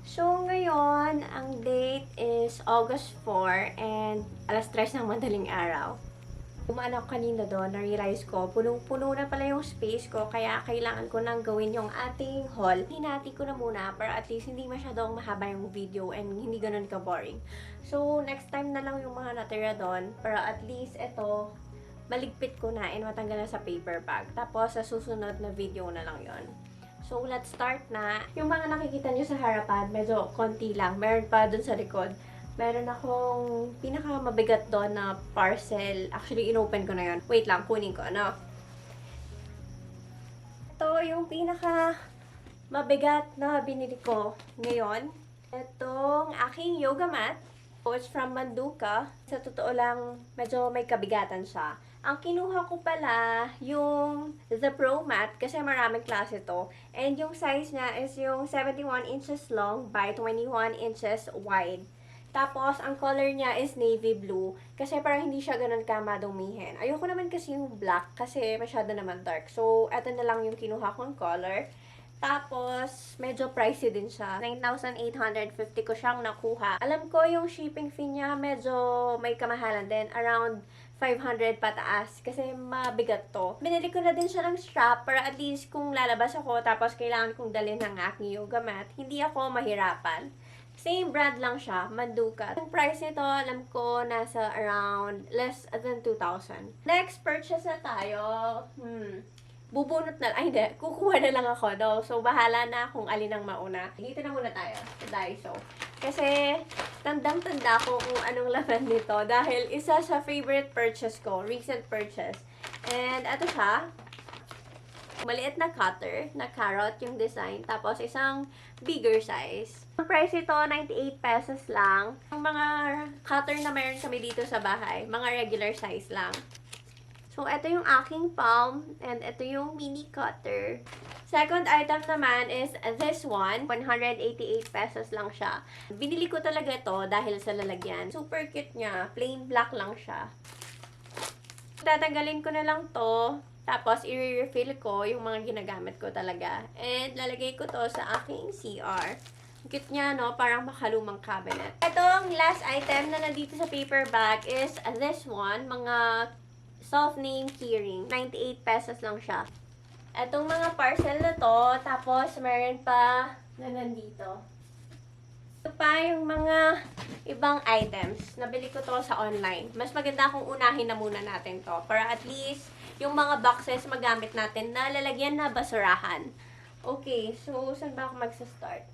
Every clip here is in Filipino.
So, ngayon, ang date is August 4 and alas 3 ng madaling araw. Kumaan ako kanina doon, na-realize ko, punong-puno na pala yung space ko, kaya kailangan ko nang gawin yung ating haul. Hinati ko na muna para at least hindi masyadong mahaba yung video and hindi ganun ka-boring. So, next time na lang yung mga natira doon para at least ito, maligpit ko na and matanggal na sa paper bag. Tapos, sa susunod na video na lang yon. So, let's start na. Yung mga nakikita nyo sa harapan, medyo konti lang. Meron pa dun sa likod. Meron akong pinakamabigat doon na parcel. Actually, inopen ko na yon. Wait lang, kunin ko, ano? Ito yung pinaka mabigat na binili ko ngayon. Itong aking yoga mat. It's from Manduka. Sa totoo lang, medyo may kabigatan siya. Ang kinuha ko pala yung The Pro Mat kasi maraming klase to. And yung size niya is yung 71 inches long by 21 inches wide. Tapos, ang color niya is navy blue kasi parang hindi siya ganun kamadumihin. Ayoko naman kasi yung black kasi masyado naman dark. So, eto na lang yung kinuha kong color. Tapos, medyo pricey din siya. 9,850 ko siyang nakuha. Alam ko yung shipping fee niya medyo may kamahalan din. Around 500 pataas. Kasi mabigat to. Binili ko na din siya ng strap para at least kung lalabas ako tapos kailangan kong dalhin ng aking yoga mat, hindi ako mahirapan. Same brand lang siya, Manduka. Yung price nito, alam ko, nasa around less than 2,000. Next purchase na tayo. Bubunot na, ay hindi, kukuha na lang ako, no? So, bahala na kung alin ang mauna. Dito na muna tayo, sa Daiso. Kasi, tandang-tanda ko kung anong laman nito. Dahil isa sa favorite purchase ko, recent purchase. And, ito siya. Maliit na cutter, na carrot yung design. Tapos, isang bigger size. Ang price ito, 98 pesos lang. Ang mga cutter na mayroon kami dito sa bahay, mga regular size lang. So, ito yung aking palm, and ito yung mini cutter. Second item naman is this one. 188 pesos lang siya. Binili ko talaga ito dahil sa lalagyan. Super cute niya. Plain black lang siya. Tatanggalin ko na lang to. Tapos, i-refill ko yung mga ginagamit ko talaga. And, lalagay ko to sa aking CR. Cute niya, no? Parang makalumang cabinet. Itong last item na nandito sa paper bag is this one. Mga soft name keyring. 98 pesos lang siya. Etong mga parcel na to, tapos meron pa na nandito. Ito pa yung mga ibang items. Nabili ko to sa online. Mas maganda kung unahin na muna natin to. Para at least yung mga boxes magamit natin na lalagyan na basurahan. Okay, so saan ba ako magsa-start?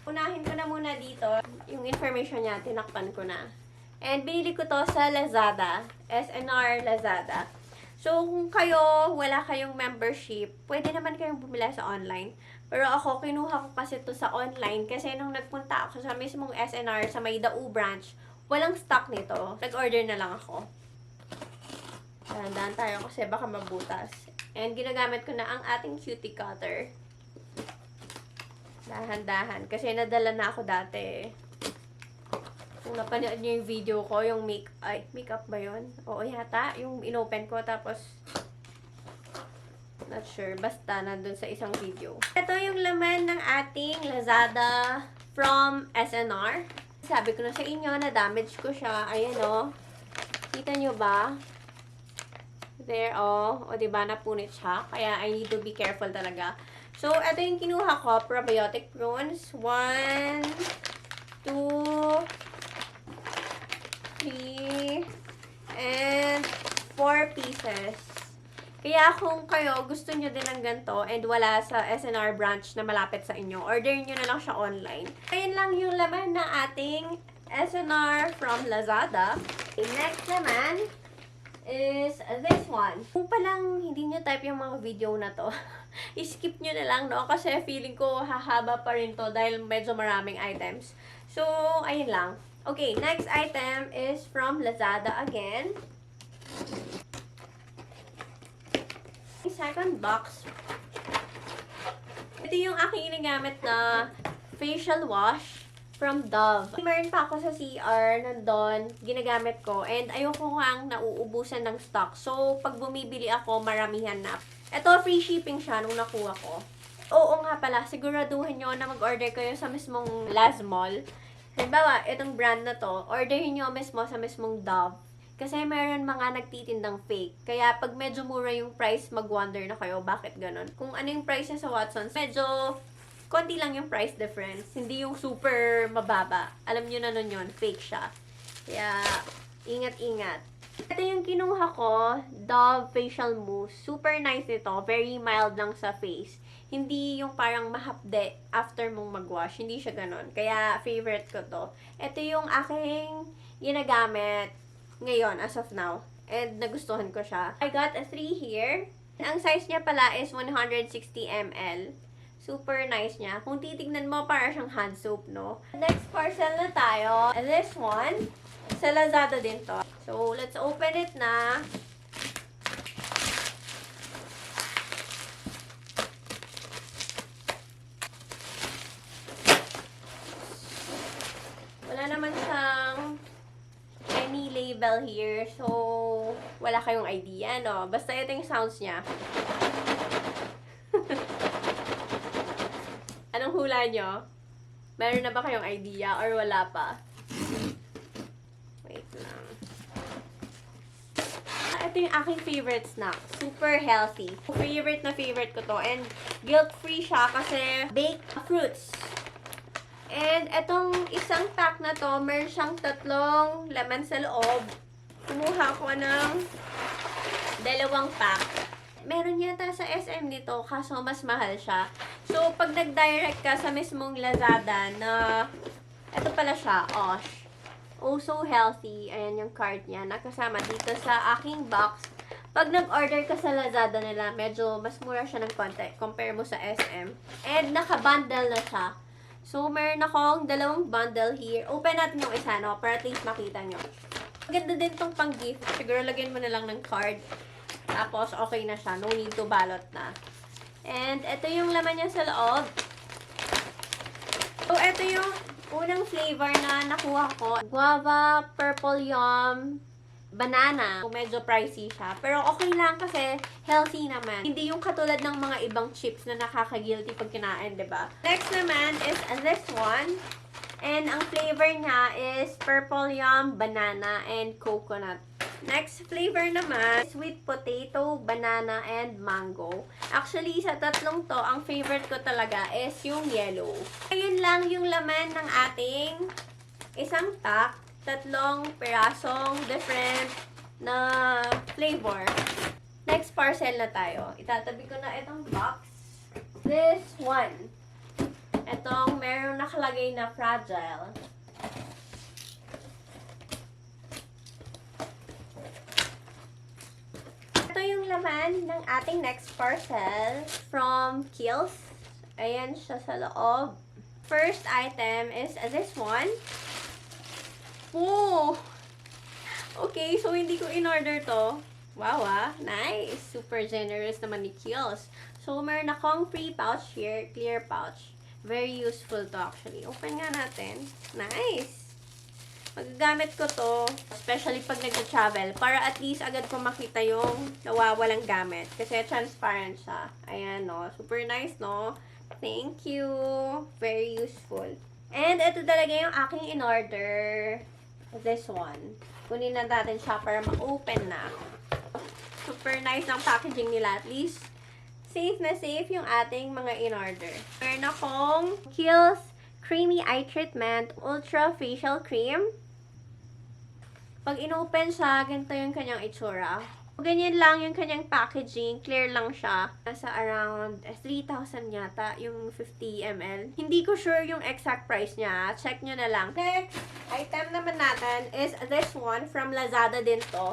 Unahin ko na muna dito. Yung information niya, tinakpan ko na. And binili ko to sa Lazada. SNR Lazada. So, kung kayo, wala kayong membership, pwede naman kayong bumila sa online. Pero ako, kinuha ko kasi to sa online kasi nung nagpunta ako sa mismong SNR sa may Dau branch, walang stock nito. Nag-order na lang ako. Dahan-dahan tayo kasi baka mabutas. And ginagamit ko na ang ating cutie cutter. Dahan-dahan. Kasi nadala na ako dati. Kung napanood niyo yung video ko, yung makeup ba yun? Oo yata. Yung inopen ko, tapos not sure. Basta, nandun sa isang video. Ito yung laman ng ating Lazada from SNR. Sabi ko na sa inyo, na-damage ko siya. Ayan o. Kita nyo ba? There, o. O, diba, napunit siya. Kaya, I need to be careful talaga. So, ito yung kinuha ko. Probiotic prunes. 1, 2, 3, and 4 pieces. Kaya kung kayo gusto nyo din ng ganito and wala sa SNR branch na malapit sa inyo, order nyo na lang siya online. Ayun lang yung laman na ating SNR from Lazada. Okay, next naman is this one. Kung palang hindi nyo type yung mga video na to, i-skip nyo na lang, no? Kasi feeling ko hahaba pa rin to dahil medyo maraming items. So, ayun lang. Okay, next item is from Lazada again. Second box. Ito yung aking ginagamit na facial wash from Dove. Meron pa ako sa CR nandun, ginagamit ko. And ayoko nga nauubusan ng stock. So, pag bumibili ako, maramihan na. Ito, free shipping siya nung nakuha ko. Oo nga pala, siguraduhin nyo na mag-order kayo sa mismong Laz Mall. Halimbawa, itong brand na to, orderin nyo mismo sa mismong Dove. Kasi meron mga nagtitindang fake. Kaya pag medyo mura yung price, mag-wonder na kayo, bakit ganun? Kung ano yung price niya sa Watsons, medyo konti lang yung price difference. Hindi yung super mababa. Alam nyo na nun yun, fake siya. Kaya, ingat-ingat. Ito yung kinuha ko, Dove Facial Mousse. Super nice ito. Very mild lang sa face. Hindi yung parang mahapde after mong mag-wash. Hindi siya ganon. Kaya, favorite ko to. Ito yung aking ginagamit ngayon, as of now. And nagustuhan ko siya. I got a 3 here. Ang size niya pala is 160 ml. Super nice niya. Kung titignan mo, para siyang hand soap, no? Next parcel na tayo. This one. Sa Lazada din to. So, let's open it na. Wala naman siyang any label here. So, wala kayong idea, no? Basta ito yung sounds niya. Anong hula nyo? Meron na ba kayong idea or wala pa? Wait lang. Ito yung aking favorite snack. Super healthy. Favorite ko to. And guilt-free siya kasi baked fruits. And etong isang pack na to, meron siyang 3 laman sa loob. Kumuha ko ng 2 pack. Meron yata sa SM nito, kaso mas mahal siya. So, pag nag-direct ka sa mismong Lazada na, ito pala siya, Osh. Oh, so healthy. Ayan yung card niya. Nakasama dito sa aking box. Pag nag-order ka sa Lazada nila, medyo mas mura siya ng konti. Compare mo sa SM. And naka-bundle na siya. So, meron akong 2 bundle here. Open natin yung isa, no? Para at least makita nyo. Maganda din tong pang-gift. Siguro lagyan mo na lang ng card. Tapos, okay na siya. No need to balot na. And, ito yung laman niya sa loob. So, ito yung unang flavor na nakuha ko. Guava, purple yum, banana. So, medyo pricey siya. Pero okay lang kasi healthy naman. Hindi yung katulad ng mga ibang chips na nakaka-guilty pag kinain, diba? Next naman is this one. And ang flavor niya is purple yum, banana, and coconut. Next flavor naman, sweet potato, banana, and mango. Actually, sa tatlong to, ang favorite ko talaga is yung yellow. Ayun lang yung laman ng ating isang pack. 3 pirasong different na flavor. Next parcel na tayo. Itatabi ko na itong box. This one. Itong meron nakalagay na fragile. Ito yung laman ng ating next parcel from Kiehl's. Ayan siya sa loob. First item is this one. Oh! Okay, so hindi ko in-order to. Wow, nice! Super generous naman ni Kiehl's. So, meron akong free pouch here, clear pouch. Very useful to actually. Open nga natin. Nice! Magagamit ko to, especially pag nag-travel, para at least agad ko makita yung nawawalang gamit. Kasi transparent siya. Ayan, no? Super nice, no? Thank you! Very useful. And ito talaga yung aking in-order. This one. Kunin na natin siya para ma-open na. Super nice ang packaging nila. At least, safe na safe yung ating mga in-order. Meron akong Kiehl's Creamy Eye Treatment Ultra Facial Cream. Pag in-open siya, ganito yung kanyang itsura. Ganyan lang yung kanyang packaging. Clear lang siya. Nasa around 3,000 yata yung 50 ml. Hindi ko sure yung exact price niya. Check nyo na lang. Next item naman natin is this one from Lazada din to.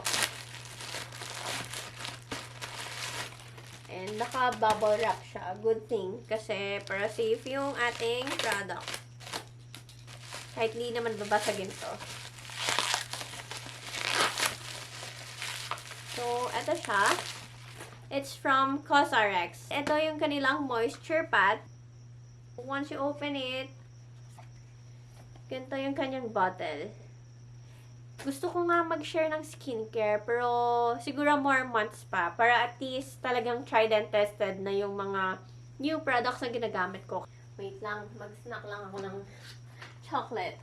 And naka-bubble wrap siya. Good thing. Kasi para safe yung ating product. Kahit hindi naman babasagin to. So, ito siya. It's from COSRX. Ito yung kanilang moisture pad. Once you open it, ganito yung kanyang bottle. Gusto ko nga mag-share ng skincare, pero siguro more months pa. Para at least talagang tried and tested na yung mga new products na ginagamit ko. Wait lang, mag-snack lang ako ng chocolate.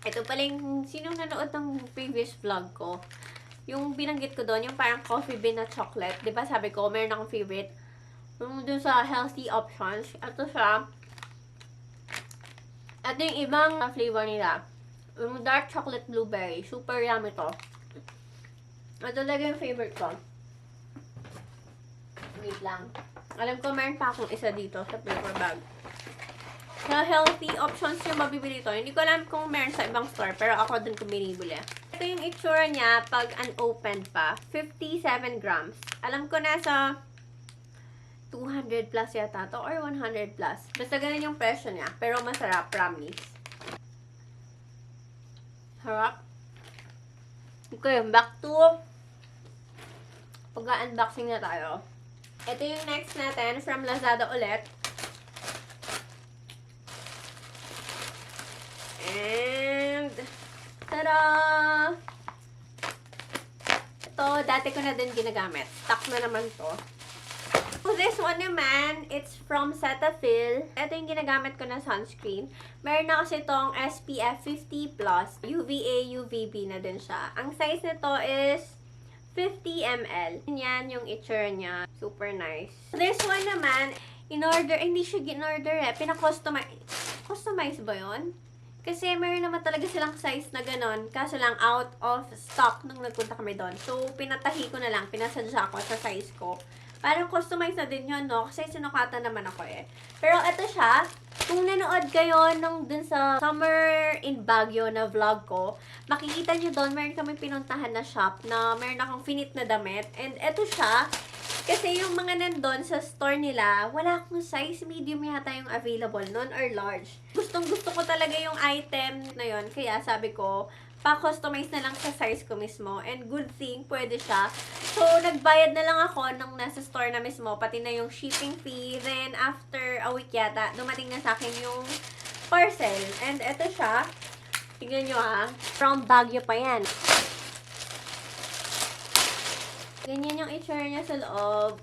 Ito pala yung sinong nanood ng previous vlog ko. Yung binanggit ko doon, yung parang coffee bean na chocolate. Diba sabi ko, meron akong favorite. Yung dun sa healthy options. Ito siya. Ito yung ibang flavor nila. Yung dark chocolate blueberry. Super yummy to. Ito talaga yung favorite ko. Wait lang. Alam ko meron pa akong isa dito sa paper bag. Sa healthy options yung mabibili to. Hindi ko alam kung meron sa ibang store, pero ako dun ko binibili. Ito yung itsura niya pag unopened pa. 57 grams. Alam ko nasa 200 plus yata to or 100 plus. Basta ganun yung presyo niya. Pero masarap, promise. Harap. Okay, back to pag-unboxing na tayo. Ito yung next natin from Lazada ulit. And, tada! Ito, dati ko na din ginagamit. Stock na naman to. So, this one naman, it's from Cetaphil. Ito yung ginagamit ko na sunscreen. Meron na kasi itong SPF 50+, UVA, UVB na din siya. Ang size nito is 50 ml. Yan yung itsura niya. Super nice. This one naman, in-order, hindi siya in-order eh. Pina-customize. Customize ba yun? Kasi meron naman talaga silang size na ganon. Kaso lang out of stock nung nagpunta kami doon. So, pinatahi ko na lang. Pinasadya ko sa size ko. Parang customize na din yun, no? Kasi sinukatan naman ako eh. Pero ito siya. Kung nanood kayo nung dun sa Summer in Baguio na vlog ko, makikita nyo doon, meron kami pinuntahan na shop na meron akong finit na damit. And ito siya. Kasi yung mga nandun sa store nila, wala akong size. Medium yata yung available nun or large. Gustong gusto ko talaga yung item na yun. Kaya sabi ko, pa-customize na lang sa size ko mismo. And good thing, pwede siya. So, nagbayad na lang ako nung nasa store na mismo. Pati na yung shipping fee. Then, after a week yata, dumating na sa akin yung parcel. And eto siya. Tignan nyo ha. From Baguio pa yan. Ganyan yung itsura niya sa loob.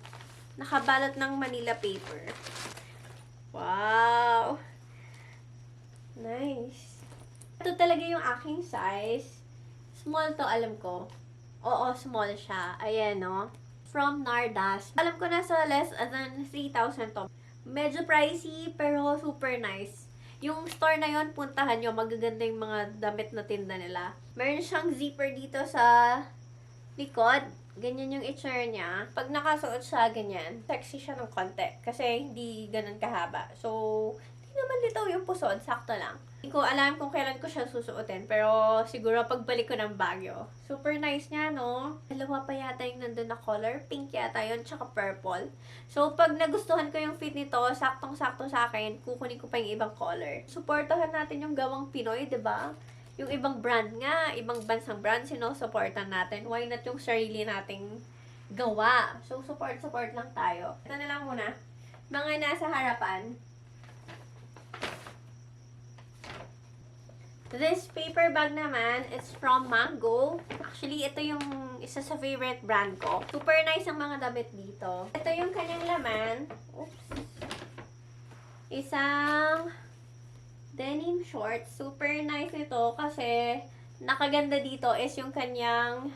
Nakabalot ng Manila paper. Wow! Nice. Ito talaga yung aking size. Small to, alam ko. Oo, small siya. Ayan, no? From Nardas. Alam ko nasa less than 3,000 to. Medyo pricey, pero super nice. Yung store na yon, puntahan nyo. Magaganda yung mga damit na tinda nila. Meron siyang zipper dito sa likod. Ganyan yung itsura niya. Pag nakasuot siya, ganyan. Sexy siya ng konti. Kasi hindi ganun kahaba. So, hindi naman litaw yung pusod. Sakto lang. Hindi ko alam kung kailan ko siya susuotin. Pero, siguro pagbalik ko ng Baguio. Super nice niya, no? Dalawa pa yata yung nandun na color. Pink yata yun, tsaka purple. So, pag nagustuhan ko yung fit nito, saktong-sakto sa akin, kukunin ko pa yung ibang color. Supportahan natin yung gawang Pinoy, diba? Yung ibang brand nga, ibang bansang brand, sinusuportan natin. Why not yung sarili nating gawa? So, support lang tayo. Ito na lang muna. Mga nasa harapan. This paper bag naman, it's from Mango. Actually, ito yung isa sa favorite brand ko. Super nice ang mga damit dito. Ito yung kanyang laman. Oops. Isang denim shorts. Super nice ito kasi nakaganda dito is yung kanyang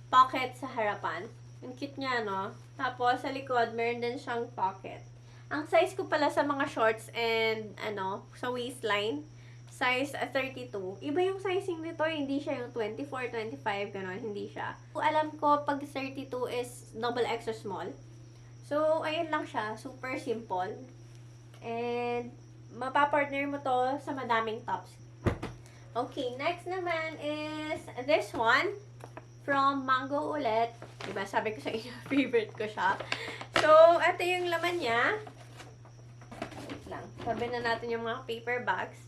pocket sa harapan. Yung cute niya, no? Tapos sa likod, meron din siyang pocket. Ang size ko pala sa mga shorts and sa waistline, size 32. Iba yung sizing nito, hindi siya yung 24, 25, gano'n, hindi siya. Alam ko, pag 32 is double extra small. So, ayun lang siya. Super simple. And mapapartner mo to sa madaming tops. Okay, next naman is this one from Mango ulit. Diba, sabi ko sa inyo, favorite ko siya. So, ito yung laman niya. Wait lang. Sabi na natin yung mga paper bags.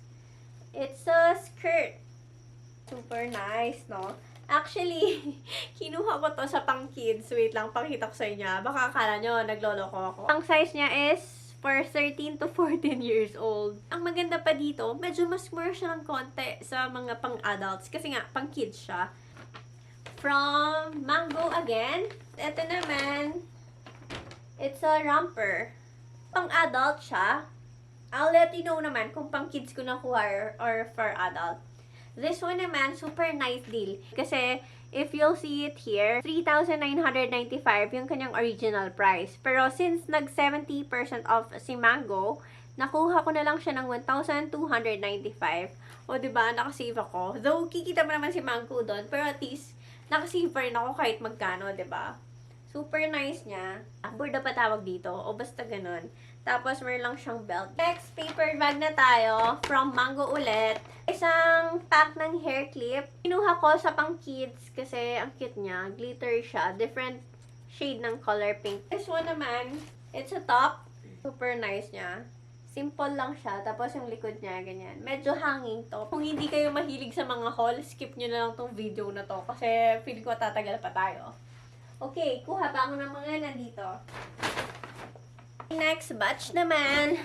It's a skirt. Super nice, no? Actually, kinuha ko to sa pang kids. Wait lang, pakita ko sa inyo. Baka akala nyo, nagloloko ako. Ang size niya is for 13 to 14 years old. Ang maganda pa dito, medyo mas mura siya ng konti sa mga pang-adults. Kasi nga, pang-kids siya. From Mango again. Ito naman, it's a romper. Pang adult siya. I'll let you know naman kung pang kids ko nakuha or for adult. This one naman, super nice deal. Kasi, if you'll see it here, 3,995 yung kanyang original price. Pero since nag 70% off si Mango, nakuha ko na lang siya ng 1,295. O, diba? Nakasave ako. Though, kikita mo naman si Mango doon. Pero at least, nakasave pa rin ako kahit magkano, diba? Super nice niya. Burda pa tawag dito. O, basta ganun. Tapos, meron lang siyang belt. Next, paper bag na tayo. From Mango ulit. Isang pack ng hair clip. Kinuha ko sa pang kids kasi ang cute niya. Glitter siya. Different shade ng color pink. This one naman, it's a top. Super nice niya. Simple lang siya. Tapos yung likod niya, ganyan. Medyo hanging to. Kung hindi kayo mahilig sa mga haul, skip nyo na lang tong video na to. Kasi feel ko tatagal pa tayo. Okay, kuha pa ako ng mga nandito. Next batch naman.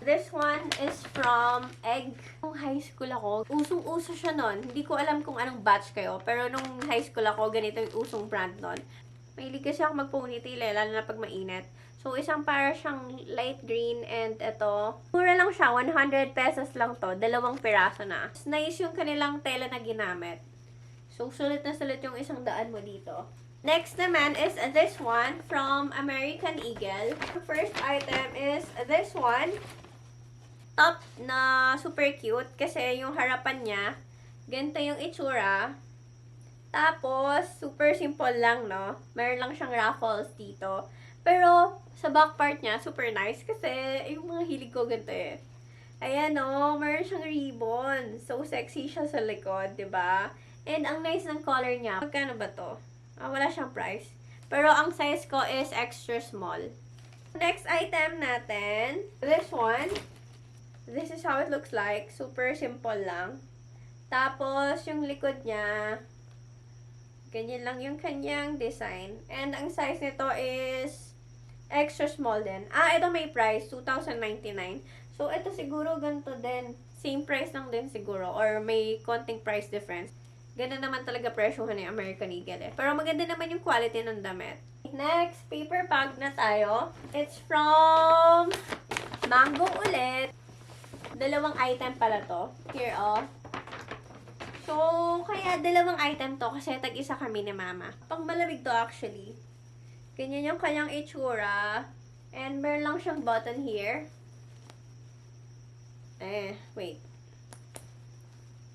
This one is from Egg. Nung high school ako, usong-uso siya nun. Hindi ko alam kung anong batch kayo. Pero nung high school ako, ganito yung usong brand nun. Mahilig kasi ako mag-ponytail lalo na pag mainit. So, isang para siyang light green and ito. Mura lang siya, 100 pesos lang to. 2 piraso na. Nice yung kanilang tela na ginamit. So, sulit na sulit yung 100 mo dito. Next naman is this one from American Eagle. The first item is this one. Top na super cute kasi yung harapan niya, ganito yung itsura. Tapos, super simple lang, no? Meron lang siyang ruffles dito. Pero, sa back part niya, super nice kasi yung mga hilig ko ganito eh. Ayan, no? Meron siyang ribbon. So, sexy siya sa likod, diba? And, ang nice ng color niya. Magkano ba to? Wala siyang price. Pero, ang size ko is extra small. Next item natin, this one. This is how it looks like. Super simple lang. Tapos, yung likod niya, ganyan lang yung kanyang design. And, ang size nito is extra small din. Ito may price, 2,099. So, ito siguro ganito din. Same price lang din siguro. Or may konting price difference. Ganun naman talaga presyohan ng American Eagle eh. Pero maganda naman yung quality ng damit. Next, paper bag na tayo. It's from Mango ulit. 2 item pala to. Here, oh. So, kaya 2 item to kasi tag-isa kami ni Mama. Pang malamig to actually. Ganyan yung kanyang itsura. And meron lang siyang button here. Wait.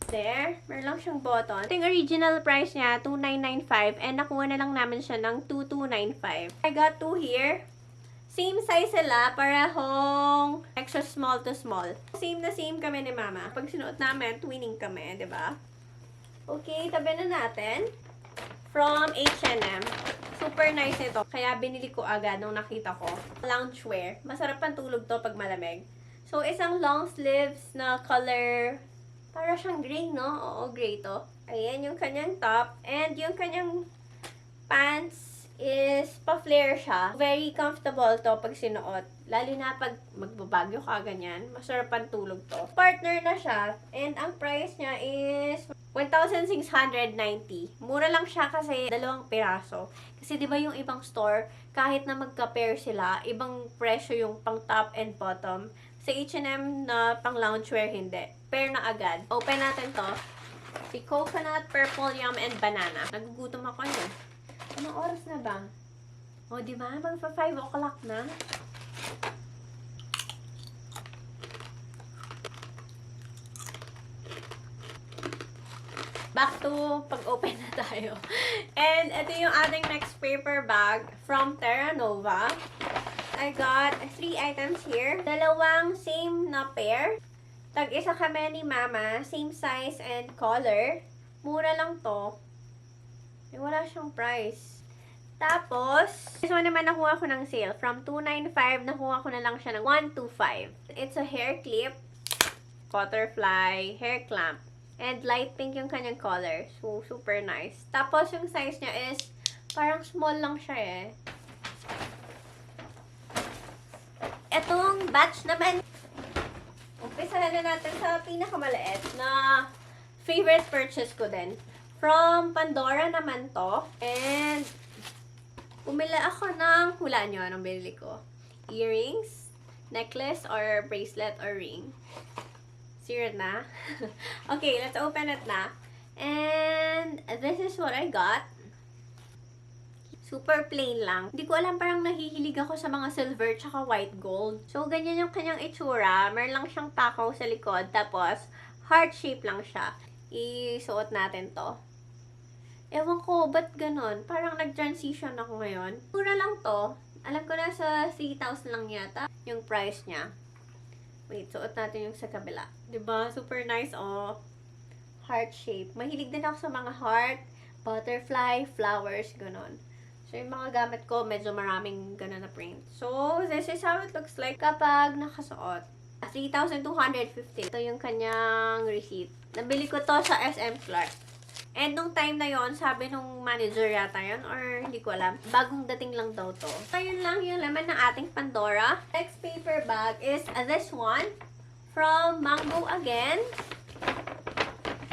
There. Meron lang siyang button. Ito yung original price niya, 2,995. And nakuha na lang namin siya ng 2,295. I got 2 here. Same size sila, parehong extra small to small. Same na same kami ni Mama. Pag sinuot namin, twinning kami, diba? Okay, tabi na natin. From H&M. Super nice ito. Kaya binili ko agad nung nakita ko. Loungewear. Masarap pang tulog to pag malamig. So, isang long sleeves na color. Para siyang gray, no? Oo, gray to. Ayan yung kanyang top. And yung kanyang pants is pa-flare siya. Very comfortable to pag sinuot. Lalo na pag magbabagyo ka, ganyan. Masarap pang tulog to. Partner na siya. And ang price niya is 1,690. Mura lang siya kasi 2 piraso. Kasi 'di ba yung ibang store, kahit na magka-pair sila, ibang presyo yung pang top and bottom. Sa H&M na pang loungewear hindi. Pair na agad. Open natin to. Si coconut, purple yum, and banana. Nagugutom ako yun. Anong oras na ba? O, di ba? Magpa 5 o'clock na. Back to pag-open na tayo. And ito yung ating next paper bag from Terra Nova. I got 3 items here. 2 same na pair. Tag-isa kami ni Mama. Same size and color. Mura lang to. Wala siyang price. Tapos, this one naman nakuha ko ng sale. From 295, nakuha ko na lang siya ng 125. It's a hair clip, butterfly, hair clamp. And light pink yung kanyang color. So, super nice. Tapos, yung size niya is parang small lang siya eh. Etong batch naman, umpisahan na natin sa pinakamaliit na favorite purchase ko din. From Pandora naman to. And, bumili ako ng, hulaan nyo anong binili ko. earrings, necklace, or bracelet, or ring. Serious na? Okay, let's open it na. And this is what I got. Super plain lang. Hindi ko alam, parang nahihilig ako sa mga silver tsaka white gold. So, ganyan yung kanyang itsura. Meron lang siyang takaw sa likod. Tapos, heart shape lang siya. Isuot natin to. Ewan ko, ba't ganon? Parang nag-transition ako ngayon. Mura lang to. Alam ko na sa 3,000 lang yata yung price niya. Wait, suot natin yung sa kabila. Diba? Super nice, oh. Heart shape. Mahilig din ako sa mga heart, butterfly, flowers, ganon. So, yung mga gamit ko, medyo maraming ganun na print. So, this is how it looks like kapag nakasuot. 3,250. Ito yung kanyang receipt. Nabili ko to sa SM Clark. And nung time na yon, sabi nung manager yata yun, or hindi ko alam, bagong dating lang daw to. So, yun lang yung laman ng ating Pandora. Next paper bag is this one from Mango again.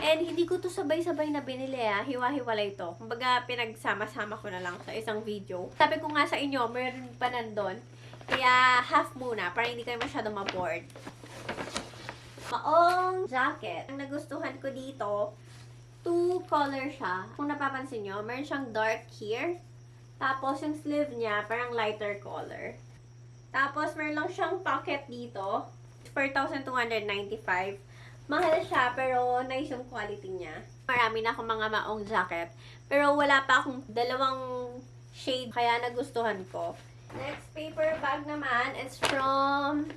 And hindi ko to sabay-sabay na binili hiwa-hiwalay to. Kumbaga, pinagsama-sama ko na lang sa isang video. Sabi ko nga sa inyo, meron pa nandun. Kaya, half muna, para hindi kayo masyado ma-bored. Maong jacket. Ang nagustuhan ko dito, 2 color siya. Kung napapansin nyo, meron siyang dark here. Tapos, yung sleeve niya, parang lighter color. Tapos, meron lang siyang pocket dito. 4,295. Mahal siya, pero nice yung quality niya. Marami na akong mga maong jacket. Pero wala pa akong dalawang shade, kaya nagustuhan ko. Next paper bag naman is from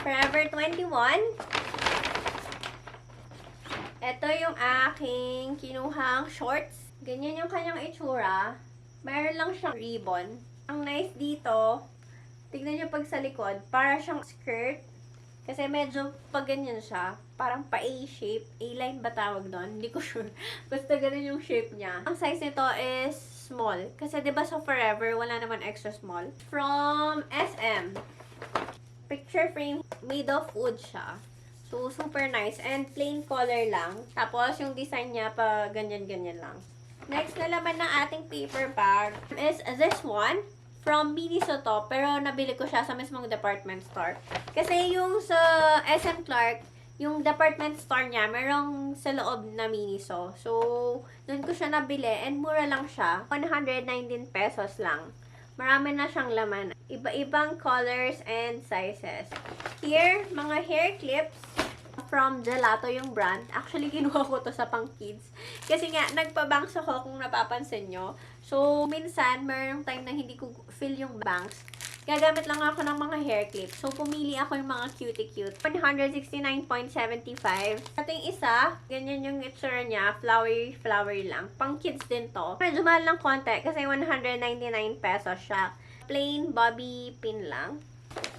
Forever 21. Ito yung aking kinuhang shorts. Ganyan yung kanyang itsura. Mayroon lang siyang ribbon. Ang nice dito, tignan nyo pag sa likod, para siyang skirt. Kasi medyo pag ganyan siya, parang pa-A-shape. A-line ba tawag doon? Hindi ko sure. Basta ganun yung shape niya. Ang size nito is small. Kasi 'di ba sa Forever, wala naman extra small. From SM. Picture frame, made of wood siya. So, super nice. And plain color lang. Tapos, yung design niya pa ganyan-ganyan lang. Next na laman ng ating paper bag is this one. From Miniso to, pero nabili ko siya sa mismong department store. Kasi yung sa SM Clark, yung department store niya, merong sa loob na Miniso. So, doon ko siya nabili and mura lang siya. 119 pesos lang. Marami na siyang laman. Iba-ibang colors and sizes. Here, mga hair clips from Gelato yung brand. Actually, kinuha ko to sa pang kids. Kasi nga, nagpa-bangs ako kung napapansin nyo. So, minsan, mayroong time na hindi ko fill yung bangs. Gagamit lang ako ng mga hair clips. So, pumili ako yung mga cutie-cute. 169.75. Ito yung isa, ganyan yung itsura niya. Flowery lang. Pang kids din to. Medyo mahal ng konti kasi 199 pesos siya. Plain bobby pin lang.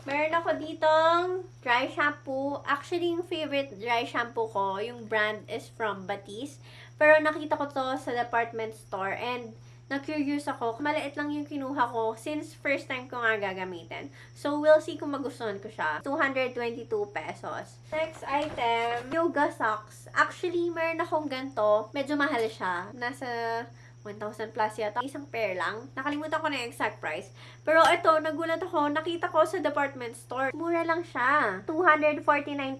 Meron ako ditong dry shampoo. Actually, yung favorite dry shampoo ko, yung brand is from Batiste. Pero nakita ko to sa department store and na-curious ako. Maliit lang yung kinuha ko since first time ko nga gagamitin. So, we'll see kung magustuhan ko siya. 222 pesos. Next item, yoga socks. Actually, meron akong ganito. Medyo mahal siya. Nasa 1,000 plus yata. Isang pair lang. Nakalimutan ko na yung exact price. Pero ito, nagulat ako. Nakita ko sa department store. Mura lang siya. 249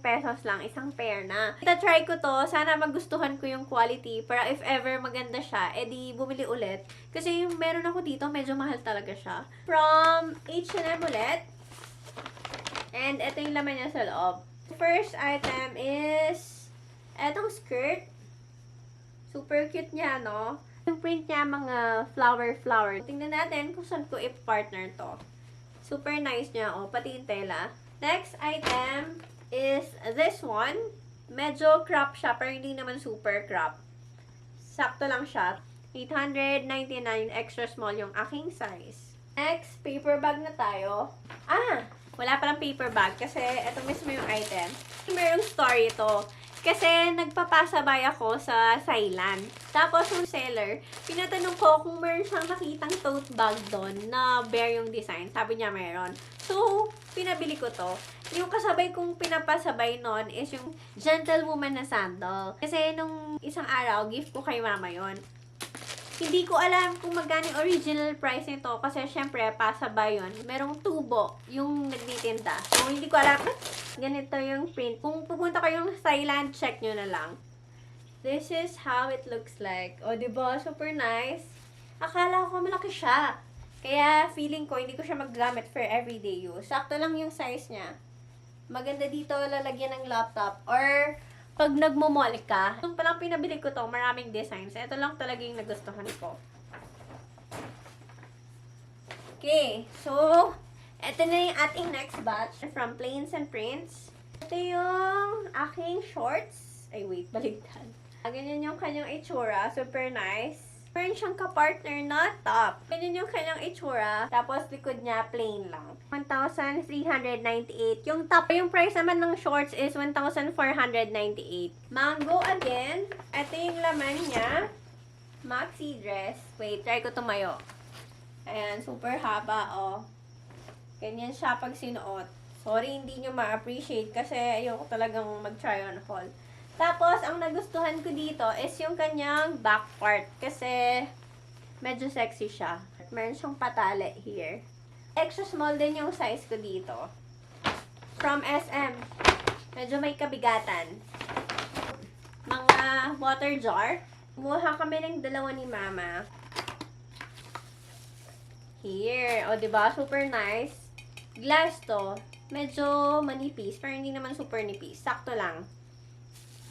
pesos lang. Isang pair na. Ita-try ko to. Sana magustuhan ko yung quality. Para if ever maganda siya, edi bumili ulit. Kasi yung meron ako dito, medyo mahal talaga siya. From H&M ulit. And ito yung laman niya sa loob. First item is etong skirt. Super cute niya, no? Yung print niya, mga flower. Tingnan natin kung saan ko i-partner to. Super nice niya, oh. Pati yung tela. Next item is this one. Medyo crop siya, pero hindi naman super crop. Sakto lang siya. 899 extra small yung aking size. Next, paper bag na tayo. Wala palang paper bag kasi ito mismo yung item. Merong story ito. Kasi nagpapasabay ako sa Thailand. Tapos yung seller, pinatanong ko kung meron siyang nakitang tote bag doon na bear yung design. Sabi niya meron. So, pinabili ko to. Yung kasabay kong pinapasabay noon is yung gentlewoman na sandal. Kasi nung isang araw, gift ko kay mama yon. Hindi ko alam kung magkano yung original price nito kasi syempre, pasabay yun. Merong tubo yung nagtitinda. So, hindi ko alam. Ganito yung print. Kung pupunta kayong Thailand, check nyo na lang. This is how it looks like. O, diba? Super nice. Akala ko malaki siya. Kaya feeling ko, hindi ko siya maggamit for everyday use. Sakto lang yung size niya. Maganda dito lalagyan ng laptop or pag nagmo-mall ka. Itong palang pinabili ko to, maraming designs. Ito lang talaga yung nagustuhan ko. Okay, so, ito na yung ating next batch from Plains and Prints. Ito yung aking shorts. Ay, wait, baligtad. Ganyan yung kanyang itsura. Super nice. Meron siyang ka-partner na top. Ganyan yung kanyang itsura. Tapos, likod niya, plain lang. 1,398. Yung top, yung price naman ng shorts is 1,498. Mango again. Ito yung laman niya. Maxi dress. Wait, try ko tumayo. Ayan, super haba, oh. Ganyan siya pag sinuot. Sorry, hindi nyo ma-appreciate kasi ayoko talagang mag-try on haul. Tapos, ang nagustuhan ko dito is yung kanyang back part. Kasi, medyo sexy siya. Meron siyang patali here. Extra small din yung size ko dito. From SM. Medyo may kabigatan. Mga water jar. Kumuha kami ng dalawa ni Mama. Here. O, diba? Super nice. Glass to. Medyo manipis. Pero hindi naman super nipis. Sakto lang.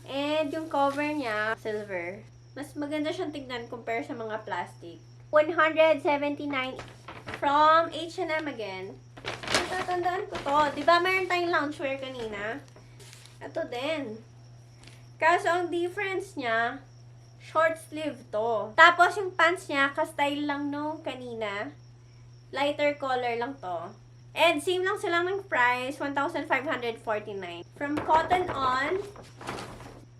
And yung cover niya, silver. Mas maganda siyang tignan compare sa mga plastic. 179 from H&M again. Natatandaan ko to. Diba mayroon tayong loungewear kanina? Ito din. Kaso ang difference niya, short sleeve to. Tapos yung pants niya, ka-style lang nung kanina. Lighter color lang to. And same lang sila ng price, 1,549. From Cotton On,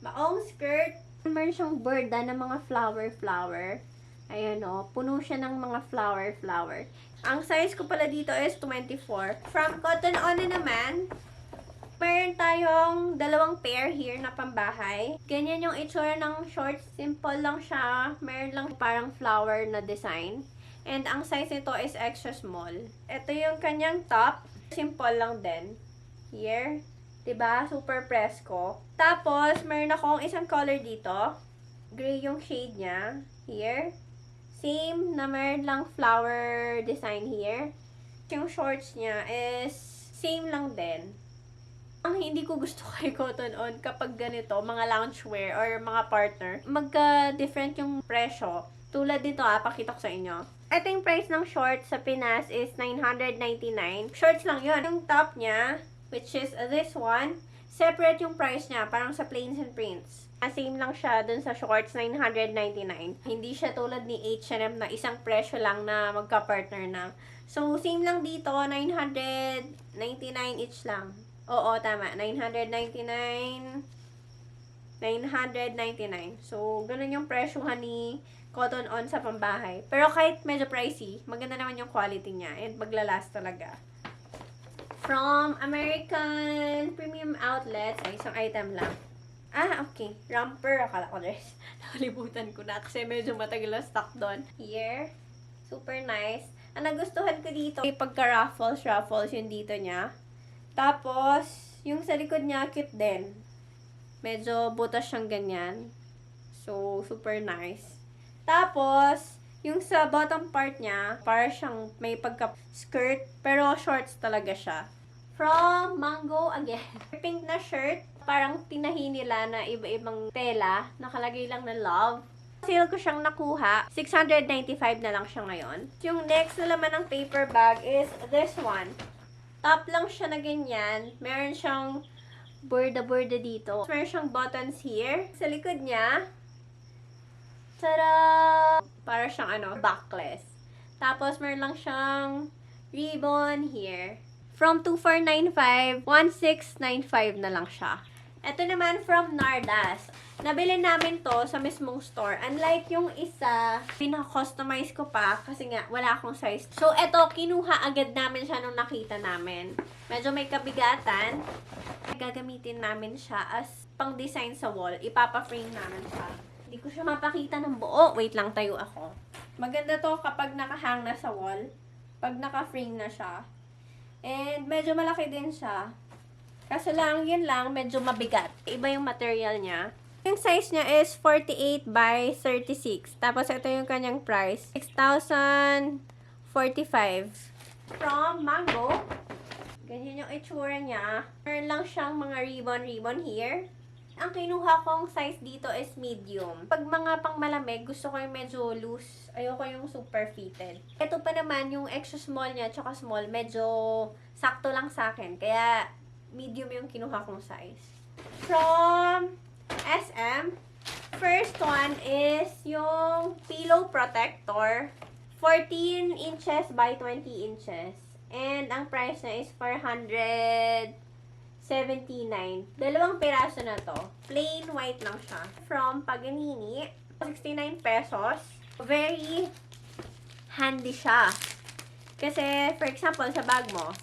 maong skirt. Meron siyang birda ng mga flower. Ayan o, puno siya ng mga flower. Ang size ko pala dito is 24. From Cotton On na naman, meron tayong dalawang pair here na pambahay. Ganyan yung itsura ng shorts. Simple lang siya. Meron lang parang flower na design. And ang size nito is extra small. Ito yung kanyang top. Simple lang din. Here. Diba? Super presko. Tapos, meron akong isang color dito. Gray yung shade niya. Here. Same na meron lang flower design here. Yung shorts niya is same lang din. Ang hindi ko gusto kay Cotton On kapag ganito, mga loungewear or mga partner, magka-different yung presyo. Tulad dito pakita ko sa inyo. Ito yung price ng shorts sa Pinas is 999. Shorts lang yun. Yung top niya, which is this one, separate yung price niya, parang sa Plains and Prints. Same lang siya dun sa shorts, 999. Hindi siya tulad ni H&M na isang presyo lang na magka-partner na. So, same lang dito, 999 each lang. Oo, tama, 999. So, ganun yung presyohan ni Cotton On sa pambahay. Pero kahit medyo pricey, maganda naman yung quality niya and maglalast talaga. From American Premium Outlets, ay isang item lang. Okay. Romper, akala ko guys. Nakalimutan ko na kasi medyo matagal na stock doon. Here. Super nice. Ang nagustuhan ko dito, ay pagka-ruffles yung dito niya. Tapos, yung sa likod niya, cute din. Medyo butas siyang ganyan. So, super nice. Tapos, yung sa bottom part niya, para siyang may pagka-skirt, pero shorts talaga siya. From Mango again. Pink na shirt. Parang tinahi nila na iba-ibang tela. Nakalagay lang na love. Sale ko siyang nakuha. 695 na lang siya ngayon. Yung next na laman ng paper bag is this one. Top lang siya na ganyan. Meron siyang borda-borda dito. Meron siyang buttons here. Sa likod niya, tada! Para siyang backless. Tapos meron lang siyang ribbon here. From 2,495, 1,695 na lang siya. Ito naman from Nardas. Nabili namin to sa mismong store. Unlike yung isa, pinaka-customize ko pa kasi nga wala akong size. So, ito, kinuha agad namin siya nung nakita namin. Medyo may kabigatan. Gagamitin namin siya as pang-design sa wall. Ipapa-frame namin siya. Hindi ko siya mapakita ng buo. Wait lang, tayo ako. Maganda to kapag nakahang na sa wall. Pag naka-frame na siya. And medyo malaki din siya. Kaso lang, yun lang, medyo mabigat. Iba yung material niya. Yung size niya is 48 by 36. Tapos ito yung kanyang price. 6,045. From Mango. Ganyan yung itsura niya. Meron lang siyang mga ribbon here. Ang kinuha kong size dito is medium. Pag mga pang malamig, gusto ko yung medyo loose. Ayoko yung super fitted. Ito pa naman, yung extra small niya, tsaka small, medyo sakto lang sa akin. Kaya, medium yung kinuha kong size. From SM, first one is yung pillow protector. 14 inches by 20 inches. And ang price na is 479. Dalawang piraso na to. Plain white lang siya. From Paganini. 69 pesos. Very handy siya. Kasi, for example, sa bag mo,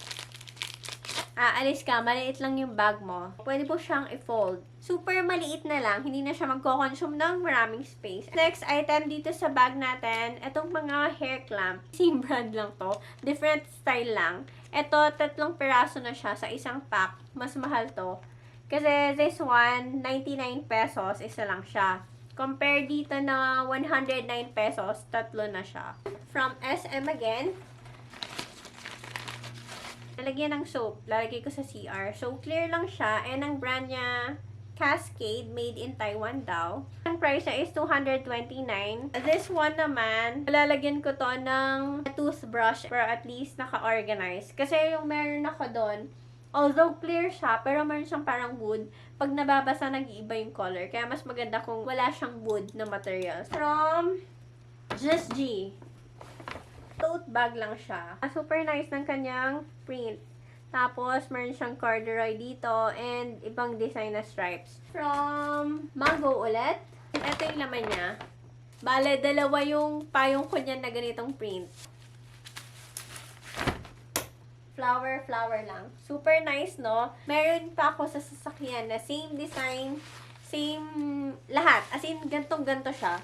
aalis ka, maliit lang yung bag mo. Pwede po siyang i-fold. Super maliit na lang, hindi na siya magko-consume ng maraming space. Next item dito sa bag natin, itong mga hair clamp. Same brand lang to. Different style lang. Ito, 3 piraso na siya sa isang pack. Mas mahal to. Kasi this one, 99 pesos, isa lang siya. Compare dito na 109 pesos, 3 na siya. From SM again. Nalagyan ng soap. Lalagay ko sa CR. So, clear lang siya. And ang brand niya, Cascade, made in Taiwan daw. Ang price niya is 229. This one naman, lalagyan ko to ng toothbrush para at least naka-organize. Kasi yung meron ako doon, although clear siya, pero meron siyang parang wood. Pag nababasa, nag-iiba yung color. Kaya mas maganda kung wala siyang wood na material. From Just G. Tote bag lang siya. Super nice ng kanyang print. Tapos, meron siyang corduroy dito and ibang design na stripes. From Mango ulit. Ito yung laman niya. Bale, dalawa yung payong ko niyan na ganitong print. Flower lang. Super nice, no? Meron pa ako sa sasakyan na same design, same lahat. As in, gantong-ganto siya.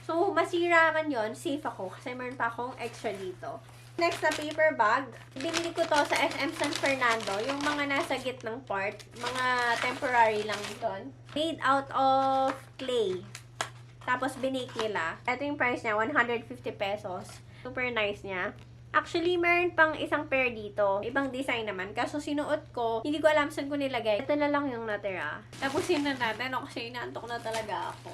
So, masira man yon, safe ako kasi meron pa akong extra dito. Next na paper bag. Binili ko to sa SM San Fernando. Yung mga nasa gitnang part. Mga temporary lang doon. Made out of clay. Tapos binake nila. Ito yung price niya, 150 pesos. Super nice niya. Actually, meron pang isang pair dito. Ibang design naman. Kaso sinuot ko, hindi ko alam saan ko nilagay. Ito na lang yung natira. Tapusin na natin. Kasi inaantok na talaga ako.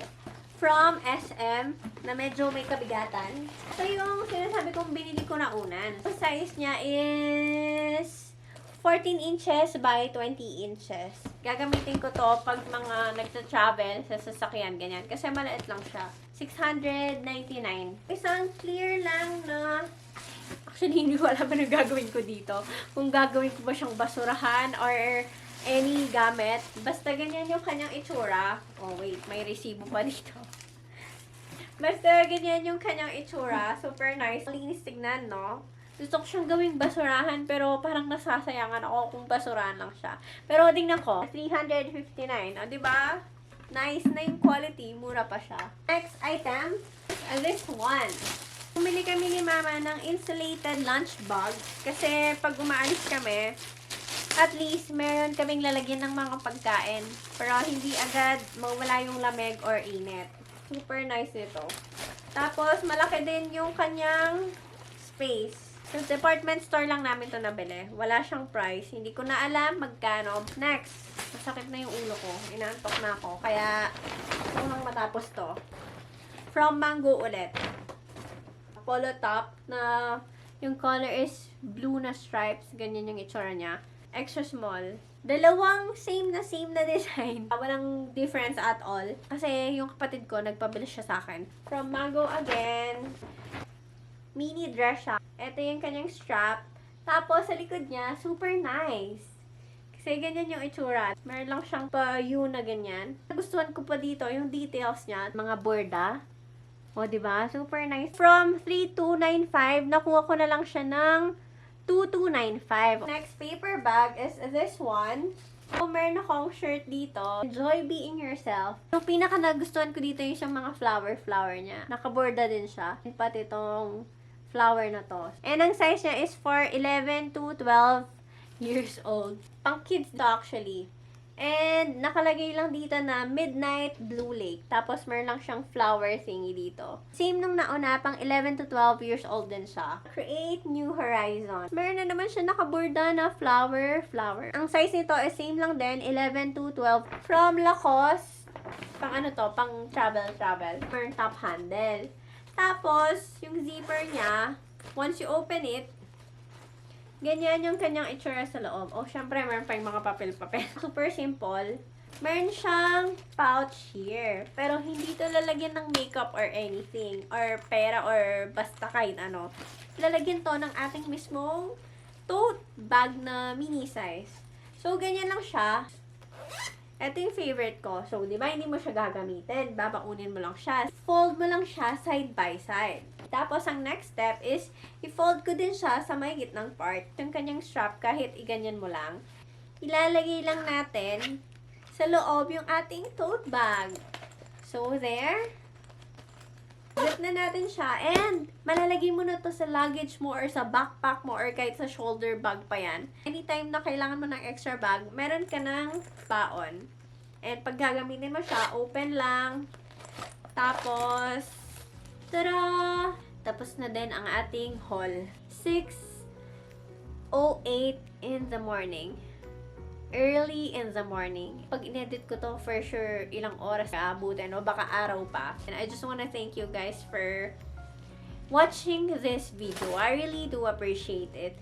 From SM, na medyo may kabigatan. Ito yung sinasabi kong binili ko na unan. Ang size niya is 14 inches by 20 inches. Gagamitin ko to pag mga nagta-travel sa sasakyan, ganyan. Kasi maliit lang siya. 699. Isang clear lang na... Actually, hindi ko alam ano gagawin ko dito. Kung gagawin ko ba siyang basurahan or any gamit. Basta ganyan yung kanyang itsura. Oh, wait. May resibo pa dito. Basta ganyan yung kanyang itsura. Super nice. Linis tignan, no? Gusto ko siyang gawing basurahan, pero parang nasasayangan ako kung basurahan lang siya. Pero tingnan ko, 359. O, diba? Nice na yung quality. Mura pa siya. Next item, this one. Bumili kami ni Mama ng insulated lunch bag. Kasi pag umaalis kami, at least, meron kaming lalagyan ng mga pagkain. Pero hindi agad mawala yung lamig or init. Super nice nito. Tapos, malaki din yung kanyang space. Sa department store lang namin to nabili. Wala siyang price. Hindi ko na alam magkano. Next. Masakit na yung ulo ko. Inaantok na ako. Kaya, gusto nang matapos to. From Mango ulit. Polo top na yung color is blue na stripes. Ganyan yung itsura niya. Extra small. Dalawang same na design. Walang difference at all. Kasi yung kapatid ko, nagpabili siya sa akin. From Mango again. Mini dress siya. Ito yung kanyang strap. Tapos, sa likod niya, super nice. Kasi ganyan yung itsura. Meron lang siyang pa-U na ganyan. Nagustuhan ko pa dito yung details niya. Mga borda. O, diba? Super nice. From 3,295, nakuha ko na lang siya ng 2,295. Next paper bag is this one. So, meron akong shirt dito. Enjoy being yourself. Yung pinaka nagustuhan ko dito yung siyang mga flower niya. Nakaborda din siya. Pati itong flower na to. And ang size niya is for 11 to 12 years old. Pang kids to actually. And nakalagay lang dito na Midnight Blue Lake. Tapos meron lang siyang flower thingy dito. Same nung nauna, pang 11 to 12 years old din siya. Create New Horizon. Meron na naman siya nakaborda na flower. Ang size nito is same lang din, 11 to 12. From Lacoste. Pang ano to, pang travel. Meron top handle. Tapos, yung zipper niya, once you open it, ganyan yung kanyang itsura sa loob. O, syempre, meron pa yung mga papel-papel. Super simple. Meron siyang pouch here. Pero hindi to lalagyan ng makeup or anything. Or pera or basta kahit ano. Lalagyan to ng ating mismong tote bag na mini size. So, ganyan lang siya. Ito yung favorite ko. So, di ba, hindi mo siya gagamitin. Babaunin mo lang siya. Fold mo lang siya side by side. Tapos, ang next step is, i-fold ko din siya sa may gitnang part. Yung kanyang strap, kahit iganyan mo lang. Ilalagay lang natin sa loob yung ating tote bag. So, there. Zip na natin siya. And, malalagay mo na to sa luggage mo or sa backpack mo or kahit sa shoulder bag pa yan. Anytime na kailangan mo ng extra bag, meron ka ng baon. And, pag gagamitin mo siya, open lang. Tapos, tada! Tapos na din ang ating haul. 6:08 in the morning. Early in the morning. Pag inedit ko to, for sure, ilang oras aabutin o baka araw pa. And I just wanna thank you guys for watching this video. I really do appreciate it.